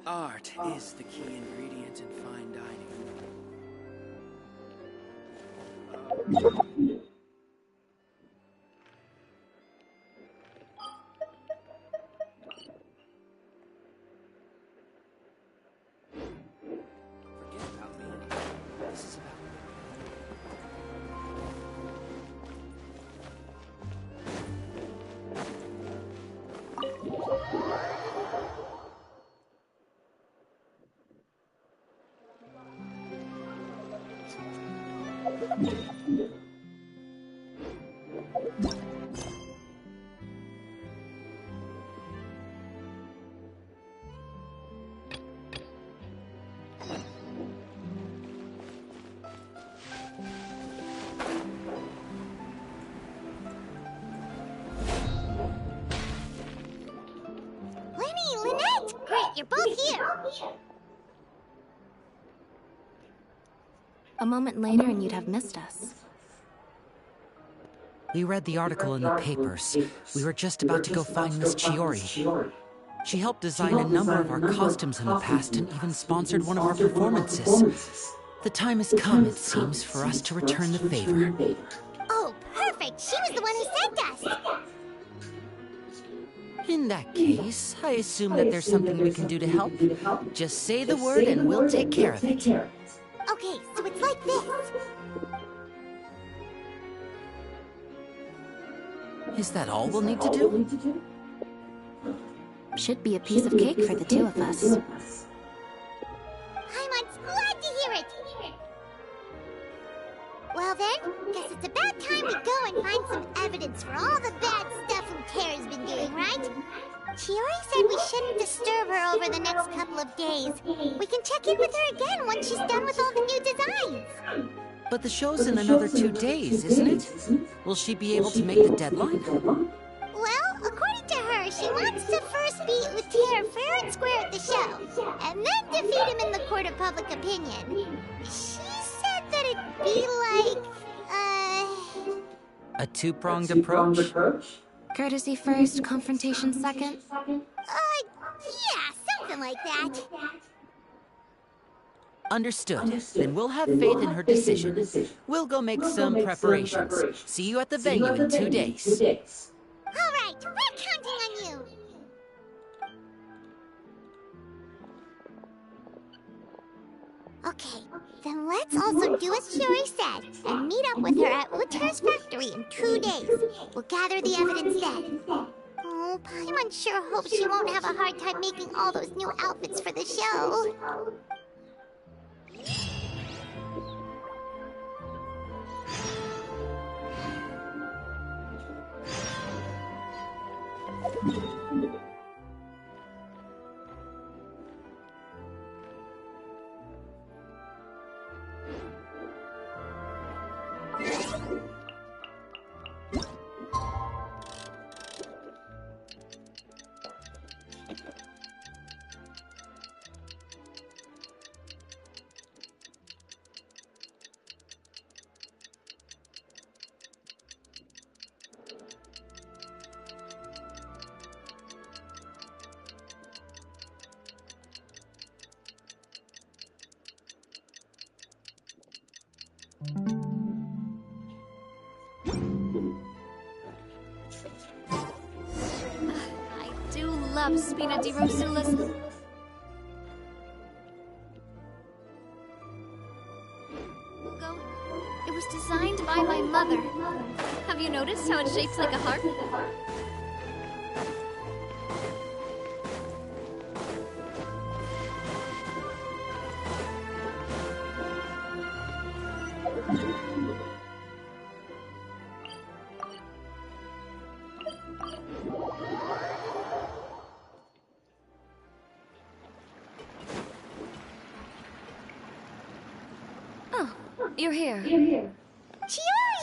Art is the key ingredient in fine dining. Forget about me. This is about You're both here! A moment later and you'd have missed us. We read the article in the papers. We were just about to go find Miss Chiori. She helped design a number of our costumes in the past and even sponsored one of our performances. The time has come, it seems, for us to return the favor. Oh, perfect! She was the one who sent us! In that case, I assume that there's something we can do to help. Just say the word and we'll take care of it. Okay, so it's like this. Is that all we'll need to do? Should be a piece of cake for the two of us. I'm glad to hear it! Well then, guess it's about time we go and find some evidence for all the bad stuff Uterra's been doing, right? Chiori said we shouldn't disturb her over the next couple of days. We can check in with her again once she's done with all the new designs. But the show's in another 2 days, isn't it? Will she be able to make the deadline? Well, according to her, she wants to first beat Uterra fair and square at the show, and then defeat him in the court of public opinion. She said that it'd be like, a two-pronged approach? Courtesy first, confrontation second? Yeah, something like that. Understood. Then we'll have faith in her decision. We'll go make some preparations. See you at the venue in 2 days. All right, we're counting on you. Okay, then let's also do as Chiori said and meet up with her at Uterra's factory in 2 days. We'll gather the evidence then. Oh, Paimon sure hopes she won't have a hard time making all those new outfits for the show. I do love Spina di Rosula's. Logo. It was designed by my mother. Have you noticed how it's shaped like a heart? You're here. Chiori!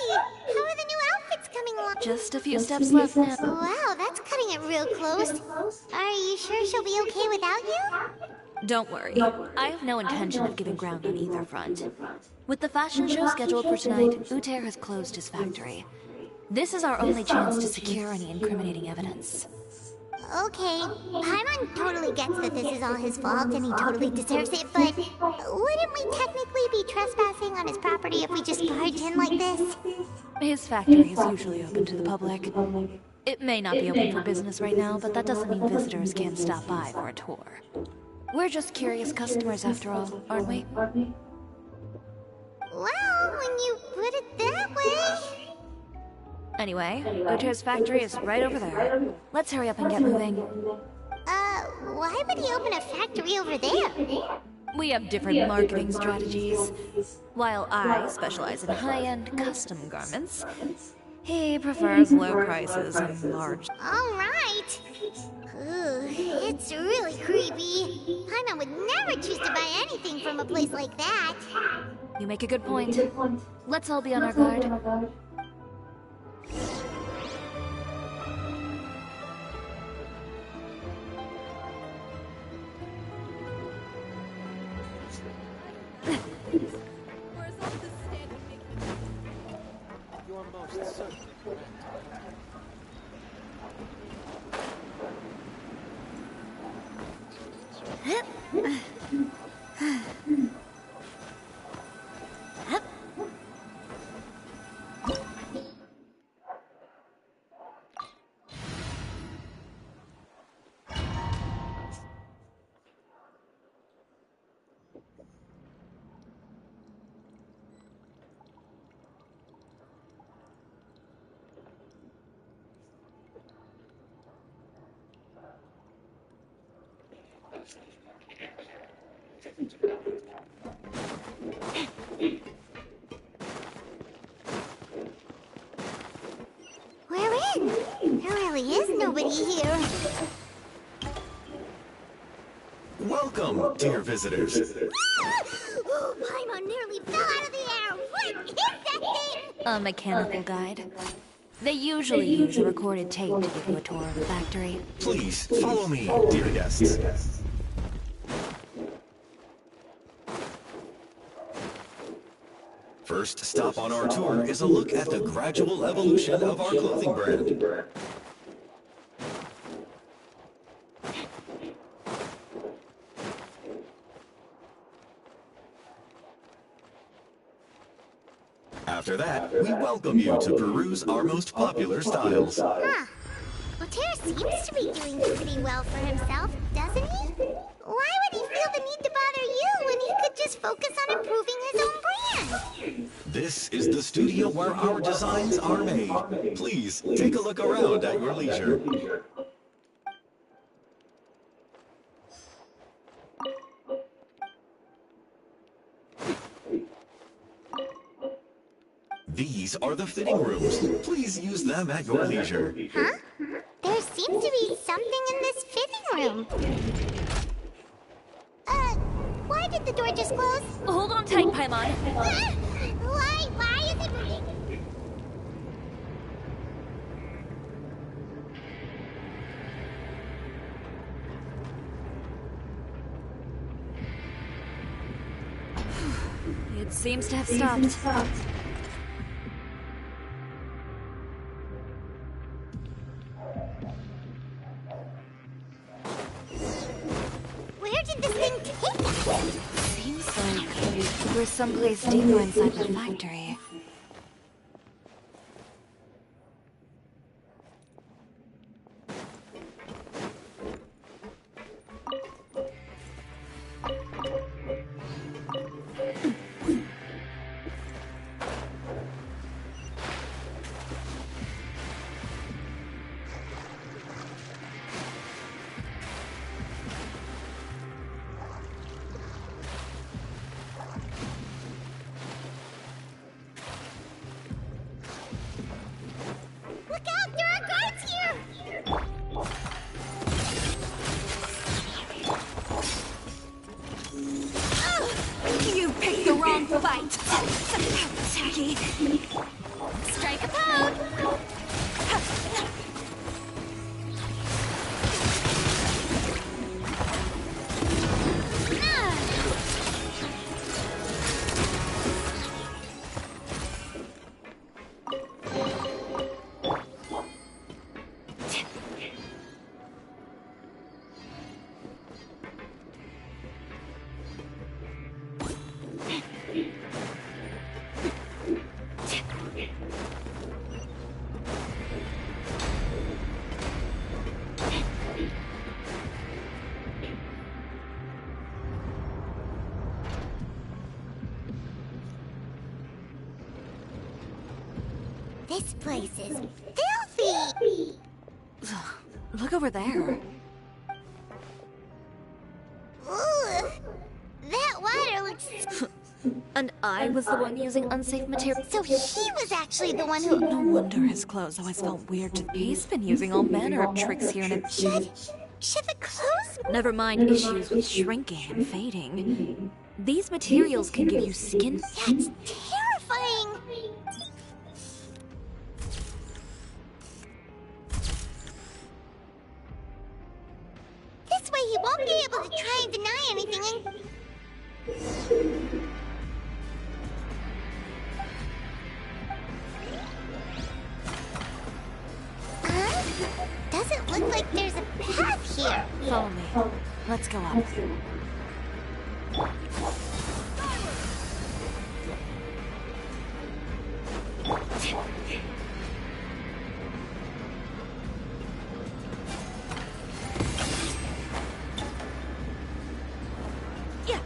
How are the new outfits coming along? Just a few steps left now. Wow, that's cutting it real close. Are you sure she'll be okay without you? Don't worry. I have no intention of giving ground on either front. With the fashion show scheduled for tonight, Uter has closed his factory. This is our only chance to secure any incriminating evidence. Okay, Paimon totally gets that this is all his fault and he totally deserves it, but wouldn't we technically be trespassing on his property if we just barge in like this? His factory is usually open to the public. It may not be open for business right now, but that doesn't mean visitors can't stop by for a tour. We're just curious customers after all, aren't we? Well, when you put it that way... Anyway, Uther's factory is right over there. Let's hurry up and get moving. Why would he open a factory over there? We have different marketing strategies. While I specialize in high-end custom garments, he prefers low prices and large... Alright! It's really creepy. Paimon would never choose to buy anything from a place like that. You make a good point. Let's all be on our guard. Your most certain friend. We're in! There really is nobody here. Welcome, dear visitors. Oh, Paimon nearly fell out of the air! What is that thing? A mechanical guide. They usually use a recorded tape to give you a tour of the factory. Please, follow me, dear guests. First stop on our tour is a look at the gradual evolution of our clothing brand. After that, we welcome you to peruse our most popular styles. Huh. Altair seems to be doing pretty well for himself, doesn't he? Why would he feel the need to bother you when he could just focus on improving his own brand? This is the studio where our designs are made. Please, take a look around at your leisure. These are the fitting rooms. Please use them at your leisure. Huh? There seems to be something in this fitting room. Why did the door just close? Hold on tight, Paimon. Why is it... It seems to have stopped. Where did this thing take us? Seems like we're someplace deeper inside the factory. Look out! There are guards here! You picked the wrong fight. Tacky. Strike a pose. This place is filthy! Look over there. Ugh, that water looks... And I was the one using unsafe material. So he was actually the one who... No wonder his clothes always felt weird to... He's been using all manner of tricks here and it... Should the clothes... Never mind issues with shrinking and fading. These materials can give you skin... That's terrifying! This way he won't be able to try and deny anything and... Doesn't look like there's a path here. Follow me. Let's go up. Yeah.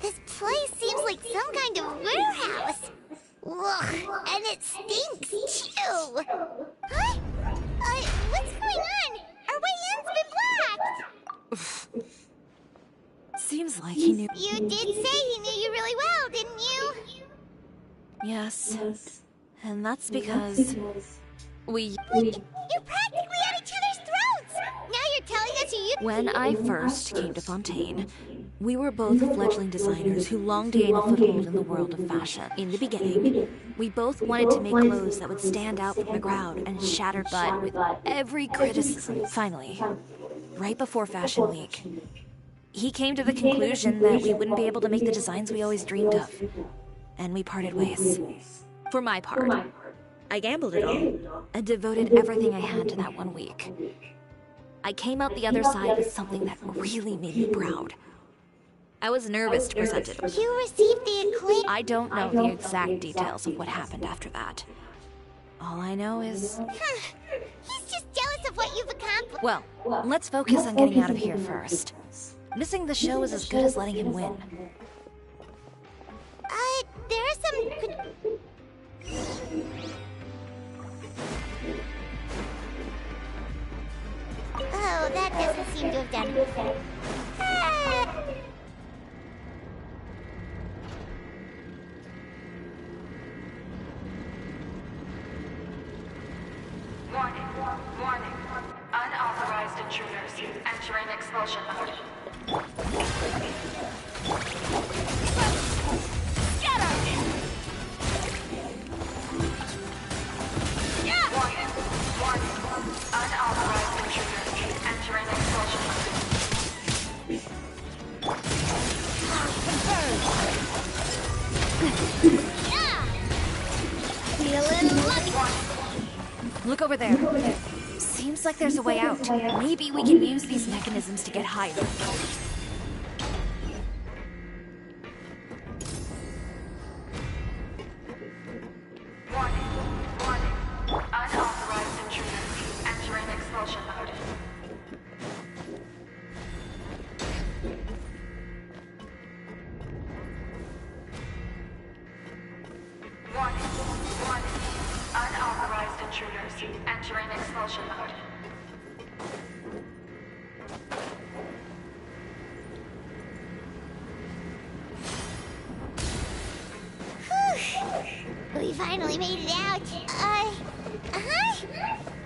This place seems like some kind of warehouse. Ugh, and it stinks too. Huh? What's going on? Our way in's been blocked. Seems like he knew... You did say he knew you really well, didn't you? Yes. And that's because... We... You're practically at each other's throats! Now you're telling us you... When I first came to Fontaine, we were both fledgling designers who longed to gain a foothold in the world of fashion. In the beginning, we both wanted to make clothes that would stand out from the crowd and shatter but with every criticism. Finally, right before Fashion Week, he came to the conclusion that we wouldn't be able to make the designs we always dreamed of. And we parted ways. For my part, I gambled it all and devoted everything I had to that 1 week. I came out the other side with something that really made me proud. I was nervous to present it. You received the acclaim... I don't know the exact details of what happened after that. All I know is... He's just jealous of what you've accomplished. Well, let's focus on getting out of here first. Missing the show is as good as letting him win. There are some... Oh, that doesn't seem to have done anything. Warning, warning. Unauthorized intruders entering expulsion mode. Get out! Yeah! Warning, warning. Unauthorized intruders entering expulsion mode. Yeah! Feeling lucky! Look over there. Seems like there's a way out. Maybe we can use these mechanisms to get higher. Warning, warning. Unauthorized intruders entering expulsion mode. Warning, warning. Unauthorized intruders entering expulsion mode. We finally made it out.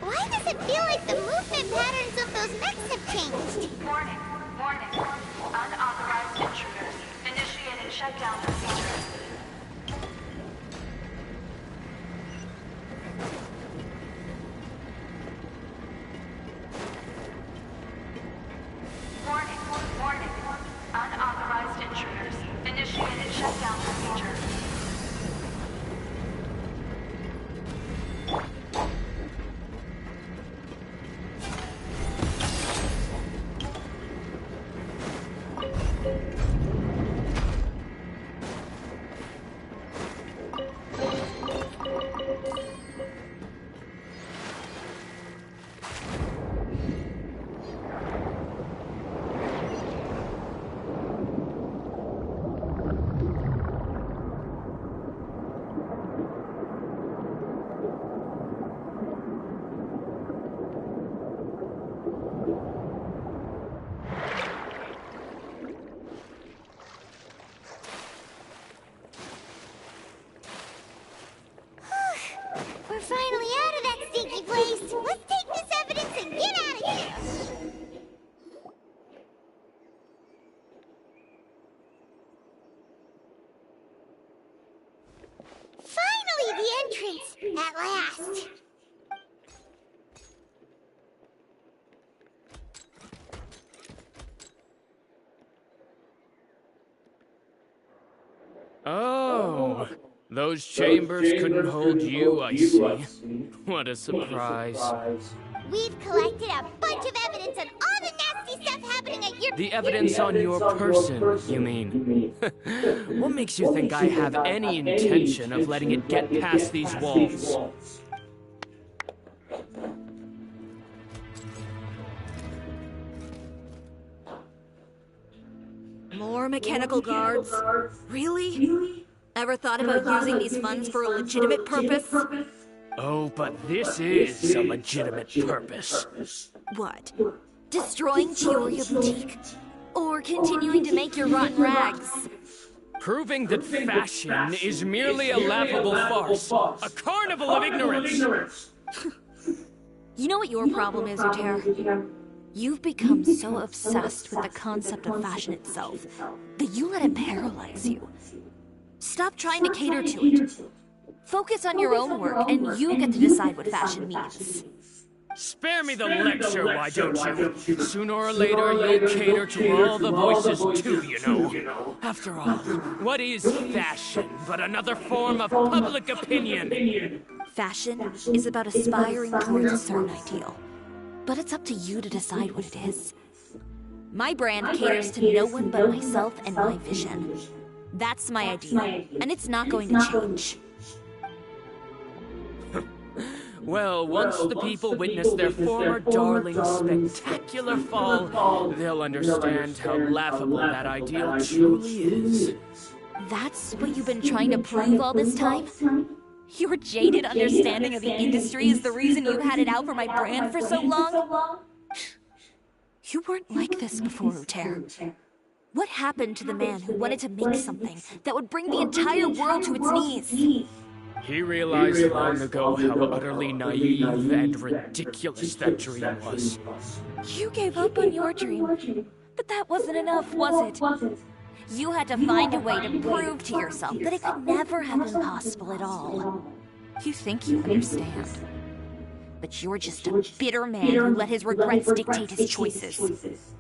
Why does it feel like the movement patterns of those mechs have changed? Warning, warning. Unauthorized intruders initiating shutdown procedure. Warning, warning. Unauthorized intruders initiating shutdown procedure. At last. Oh, those chambers couldn't hold you, I see. What a surprise. We've collected a bunch of evidence on all the nasty stuff happening at your— The evidence on your person, you mean? What makes you think I have any intention of letting it get past these walls? More mechanical guards? Really? Ever thought about using these funds for a legitimate purpose? Oh, but this is a legitimate purpose. What? Destroying Chiori Boutique? Or continuing to make your rotten rags? Proving that fashion is merely a laughable farce. A carnival of ignorance! You know what your problem is, Uter? You've become so obsessed with the concept of fashion itself that you let it paralyze you. Stop trying to cater to it. Focus on your own work, and you get to decide what fashion means. Spare me the lecture, why don't you? Sooner or later, you'll cater to all the voices too, you know. After all, what is fashion but another form of public opinion? Fashion is about aspiring towards a certain ideal. But it's up to you to decide what it is. My brand caters to no one but myself and my vision. That's my ideal, and it's not going to change. Well, once the people witness their former darling's spectacular fall, they'll understand how laughable that ideal truly is. That's what you've been trying to prove all this time? Your jaded understanding of the industry is the reason you had it out for my brand for so long? You weren't like this before, Uter. What happened to the man who wanted to make something that would bring the entire world to its knees? He realized long ago how utterly naive and ridiculous that dream was. You gave up on your dream, but that wasn't enough, was it? You had to find a way to prove to yourself that it could never have been possible at all. You think you understand, but you're just a bitter man who let his regrets dictate his choices.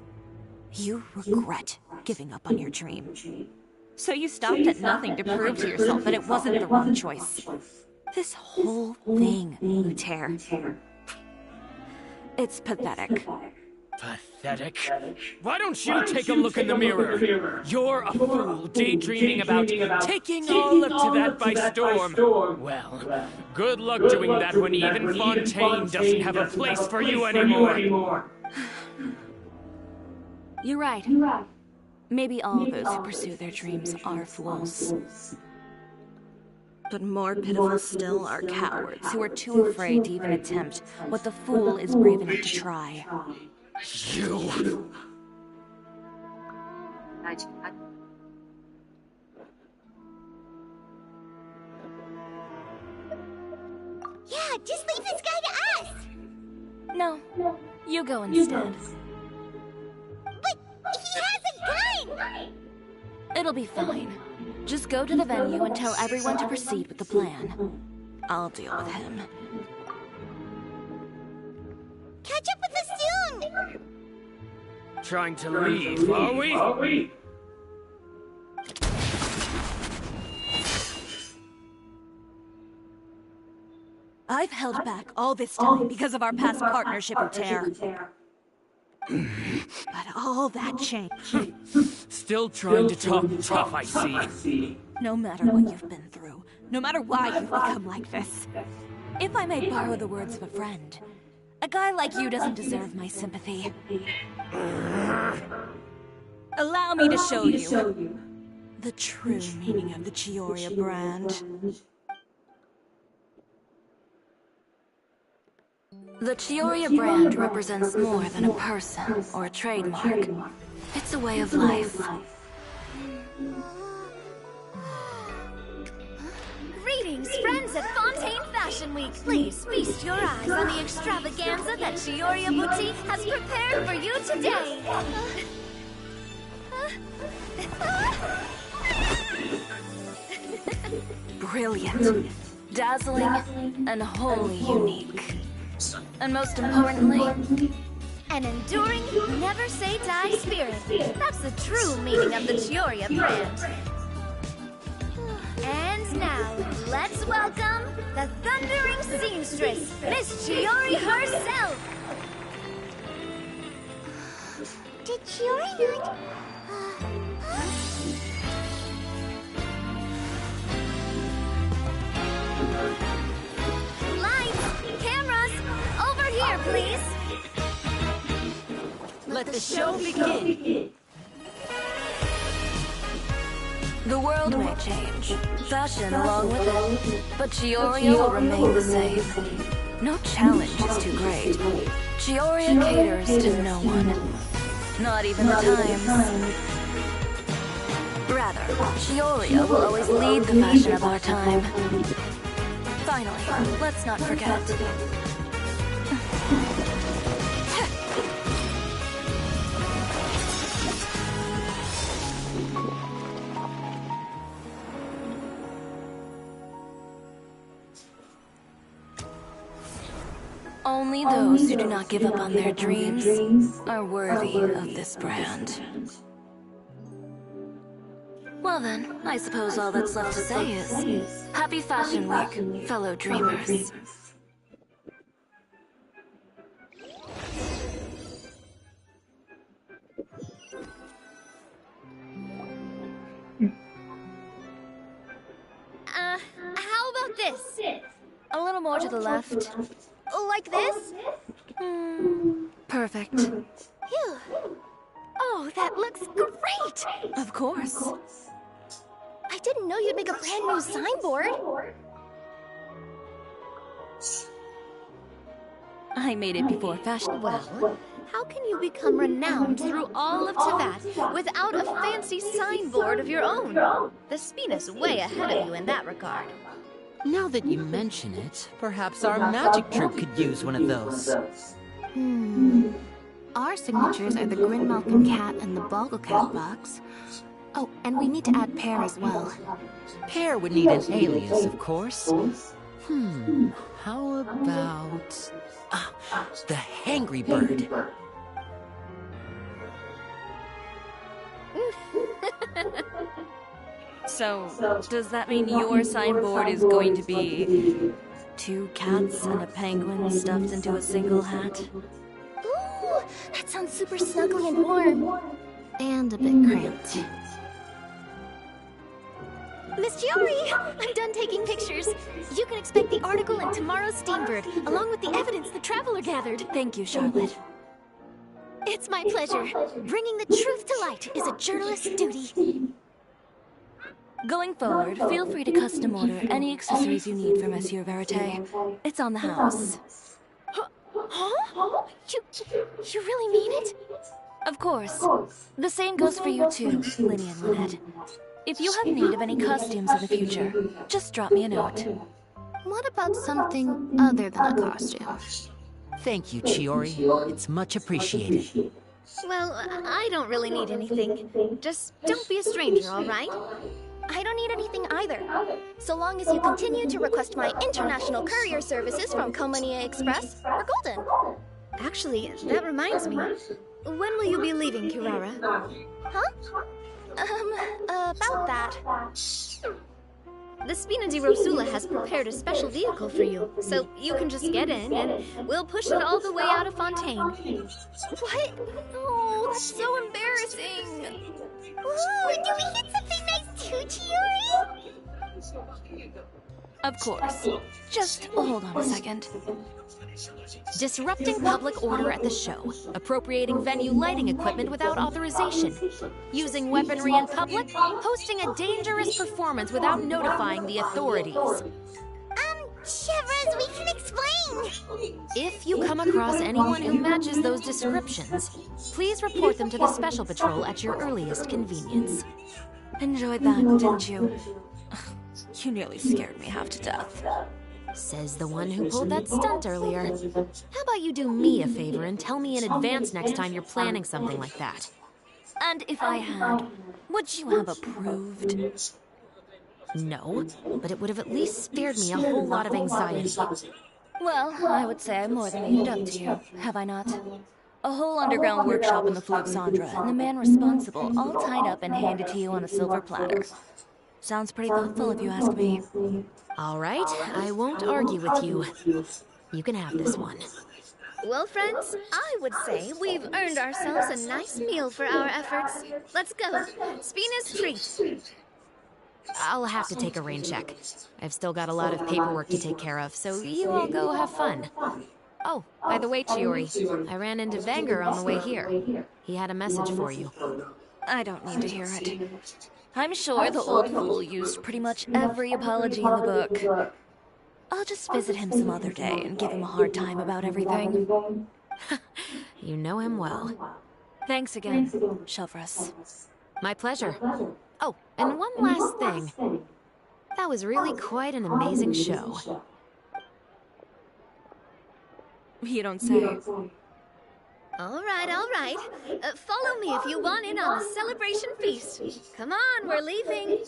You regret giving up on your dream. So you stopped at nothing to prove to yourself that it wasn't the wrong choice. This whole thing, Uter. It's pathetic. Pathetic? Why don't you take a look in the mirror? You're a fool daydreaming about taking all of Tibet by storm. Well, good luck doing that when even Fontaine doesn't have a place for you anymore. You're right. Maybe all those who pursue their dreams are fools. But more pitiful still are cowards who are too afraid to even attempt what the fool is brave enough to try. You! Yeah, just leave this guy to us! No, you go instead. But he has a gun! It'll be fine. Just go to the venue and tell everyone to proceed with the plan. I'll deal with him. Catch up with us soon! Trying to leave, are we? I've held back all this time because of our past partnership, Uter. But all that changed. Still trying to talk tough, I see. No matter what you've been through, no matter why you've become like this, if I may borrow the words of a friend, a guy like you doesn't deserve my sympathy. Allow me to show you the true meaning of the Chiori brand. The Chiori brand represents more than a person or a trademark. It's a way of life. Greetings, friends at Fontaine Fashion Week. Please feast your eyes on the extravaganza that Chiori Boutique has prepared for you today. Brilliant. Dazzling and wholly unique. And most importantly, An enduring, never-say-die spirit. That's the true meaning of the Chiori brand. And now, let's welcome the thundering seamstress, Miss Chiori herself! Did Chiori not... Lights, cameras, over here, please! Let the show begin. the world may change, fashion along with it, but Chiori will remain the same. No challenge is too great. Chiori caters to no one, not even the times. Rather, Chiori will always lead the fashion of our time. Finally, let's not forget. Only those who do not give up on their dreams are worthy of this brand. Well then, I suppose all that's left to say is, Happy Fashion Week, fellow dreamers. How about this? A little more to the left. Like this? Perfect. Phew. Oh, that looks great! Of course. I didn't know you'd make a brand new signboard. I made it before fashion. Well, how can you become renowned through all of Teyvat without a fancy signboard of your own? The Spina's way ahead of you in that regard. Now that you mention it, perhaps our magic troupe could use one of those. Our signatures are the Grinmalkin cat and the Bogglecat box. Oh, and we need to add Pear as well. Pear would need an alias, of course. How about... the Hangry Bird. So, does that mean your signboard is going to be 2 cats and a penguin stuffed into a single hat? Ooh, that sounds super snuggly and warm. And a bit cramped. Miss Chiori, I'm done taking pictures. You can expect the article in tomorrow's Steambird, along with the evidence the Traveler gathered. Thank you, Charlotte. It's my pleasure. Bringing the truth to light is a journalist's duty. Going forward, feel free to custom order any accessories you need for Monsieur Verite. It's on the house. Huh? You really mean it? Of course. The same goes for you too, Linny and Lynette. If you have need of any costumes in the future, just drop me a note. What about something other than a costume? Thank you, Chiori. It's much appreciated. Well, I don't really need anything. Just don't be a stranger, all right? I don't need anything either. So long as you continue to request my international courier services from Komania Express, we're golden. Actually, that reminds me. When will you be leaving, Kirara? Huh? About that. The Spina di Rosula has prepared a special vehicle for you, so you can just get in and we'll push it all the way out of Fontaine. What? No, that's so embarrassing. Ooh, do we hit something nice too, Chiori? Of course. Just hold on a second. Disrupting public order at the show, appropriating venue lighting equipment without authorization, using weaponry in public, hosting a dangerous performance without notifying the authorities. Shivers, we can explain. If you come across anyone who matches those descriptions, please report them to the Special Patrol at your earliest convenience. Enjoyed that, didn't you? You nearly scared me half to death. Says the one who pulled that stunt earlier. How about you do me a favor and tell me in advance next time you're planning something like that? And if I had, would you have approved? No, but it would have at least spared me a whole lot of anxiety. Well, I would say I more than made it up to you, have I not? A whole underground workshop in the Fluxandra, and the man responsible all tied up and handed to you on a silver platter. Sounds pretty thoughtful if you ask me. All right, I won't argue with you. You can have this one. Well, friends, I would say we've earned ourselves a nice meal for our efforts. Let's go. Spina's treat. I'll have to take a rain check. I've still got a lot of paperwork to take care of, so you all go have fun. Oh, by the way, Chiori, I ran into Vanger on the way here. He had a message for you. I don't need to hear it. I'm sure the old fool used pretty much every apology in the book. I'll just visit him some other day and give him a hard time about everything. You know him well. Thanks again, Shelvrus. My pleasure. Oh, and one last thing. That was really quite an amazing show. You don't say. All right. Follow me if you want in on the celebration feast. Come on, we're leaving.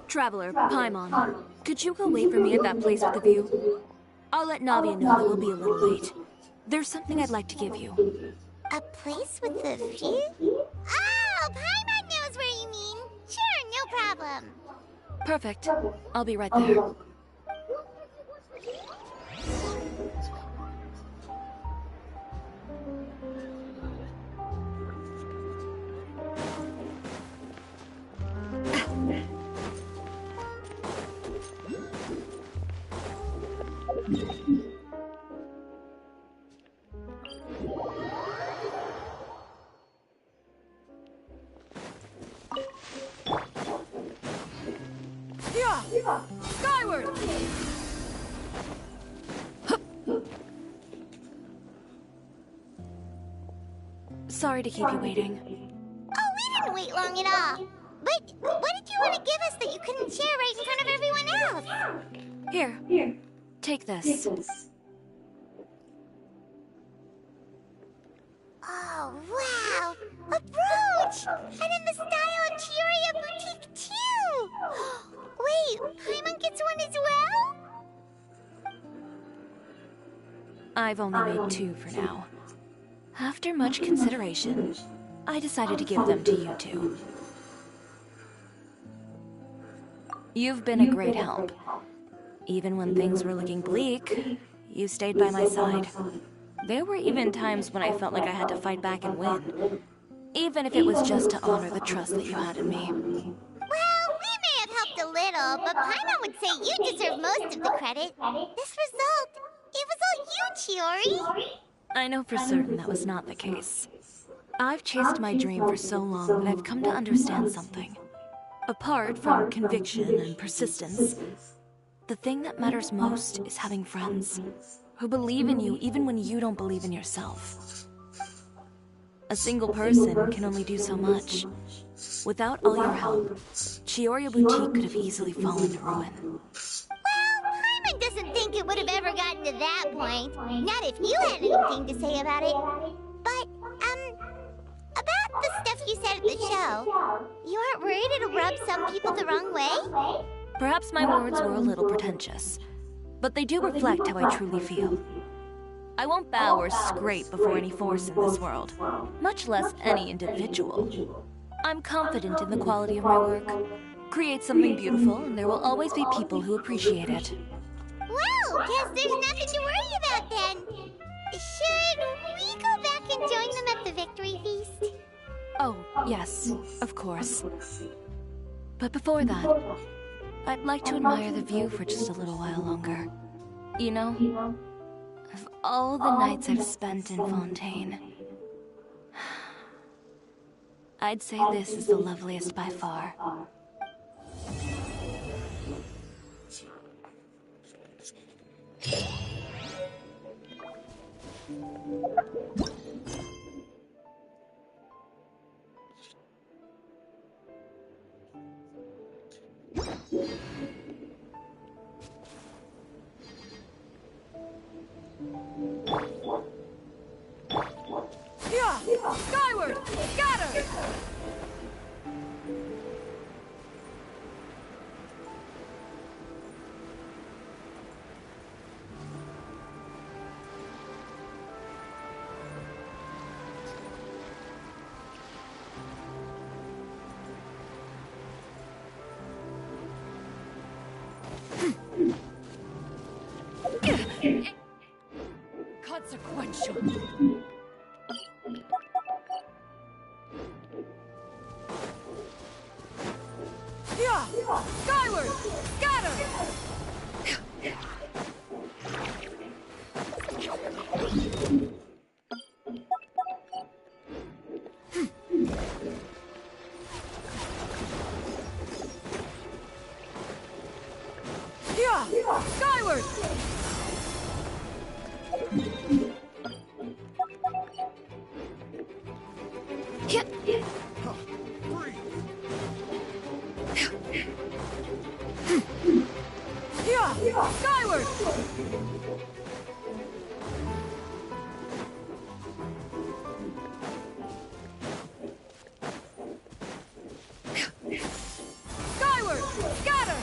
Traveler, Paimon, could you go wait for me at that place with the view? I'll let Navia know that we'll be a little late. There's something I'd like to give you. A place with a view? Oh, Paimon knows where you mean. Sure, no problem. Perfect. I'll be right there. Skyward! Sorry to keep you waiting. Oh, we didn't wait long at all. But what did you want to give us that you couldn't share right in front of everyone else? Here. Take this. Oh, wow! A brooch! And in the style of Chiori boutique, too! Wait, Paimon gets one as well? I've only made 2 for now. After much consideration, I decided to give them to you two. You've been a great help. Even when things were looking bleak, you stayed by my side. There were even times when I felt like I had to fight back and win, even if it was just to honor the trust that you had in me. Well, we may have helped a little, but Paimon would say you deserve most of the credit. This result, it was all you, Chiori. I know for certain that was not the case. I've chased my dream for so long that I've come to understand something. Apart from conviction and persistence, the thing that matters most is having friends who believe in you even when you don't believe in yourself. A single person can only do so much. Without all your help, Chiori Boutique could have easily fallen to ruin. Well, Paimon doesn't think it would have ever gotten to that point. Not if you had anything to say about it. But, about the stuff you said at the show, you aren't worried it'll rub some people the wrong way? Perhaps my words were a little pretentious, but they do reflect how I truly feel. I won't bow or scrape before any force in this world, much less any individual. I'm confident in the quality of my work. Create something beautiful, and there will always be people who appreciate it. Well, guess there's nothing to worry about then. Should we go back and join them at the victory feast? Oh, yes, of course. But before that, I'd like to admire the view for just a little while longer. You know, of all the nights I've spent in Fontaine, I'd say this is the loveliest by far. Yeah! Skyward! Scatter! Skyward! Scatter! Skyward! Skyward! Skyward! Scatter!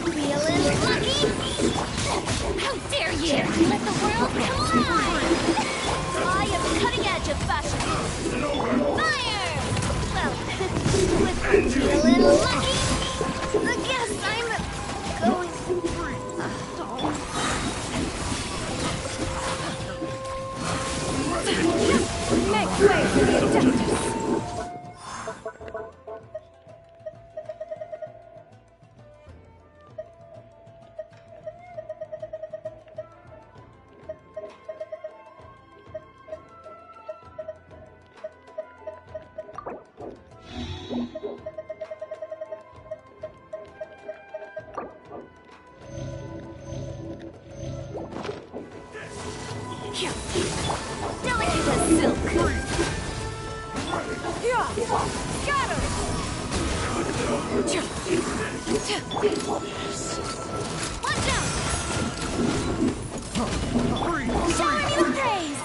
Feeling lucky? How dare you! Let the world come on! I am the cutting edge of fashion. Fire! Well, feeling lucky? I guess I'm going. Make way for the Adeptus! Delicate as silk. Scatter! Watch out! Shower me with praise!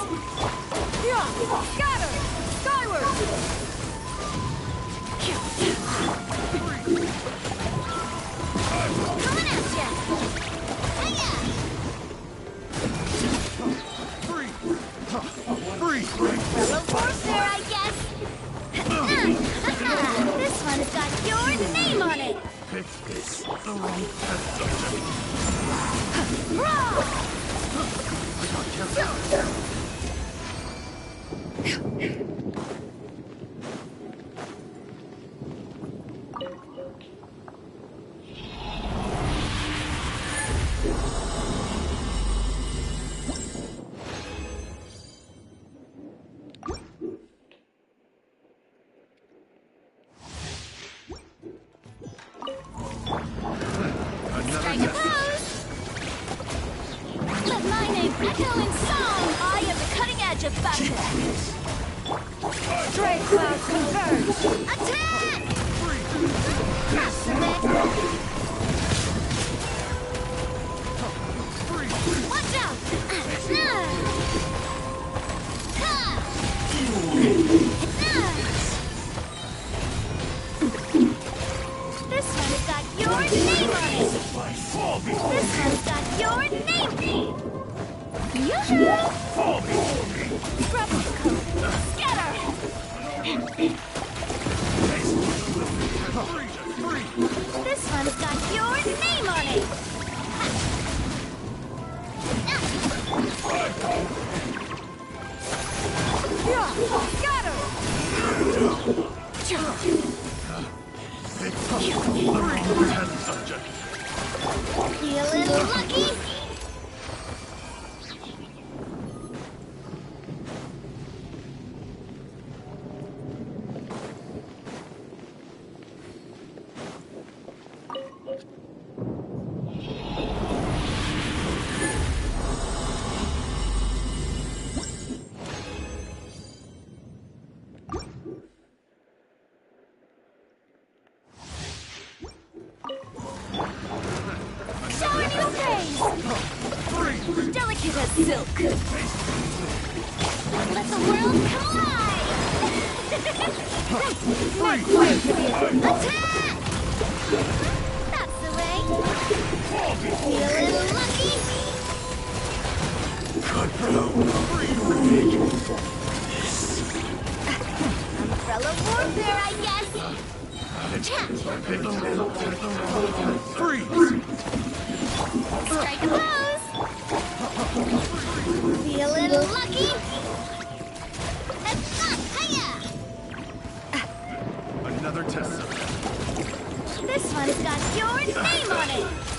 Scatter! Skyward! Coming at ya! Hiya! Fellow force there, I guess. This one's got your name on it. killing song! I am the cutting edge of fashion! Stray cloud converged! Attack! Watch out! This one's got your name on it! This one's got your name! Yoo-hoo! Replicate! Scatter! This one's got your name on it! Scatter! Feeling lucky? Shower new praise! Delicate as silk! Let the world collide! Make way for the attack! That's the way! Feeling lucky? Umbrella warfare, I guess! Freeze! Strike a pose! Feeling lucky? Hiya! Another test subject. This one's got your name on it!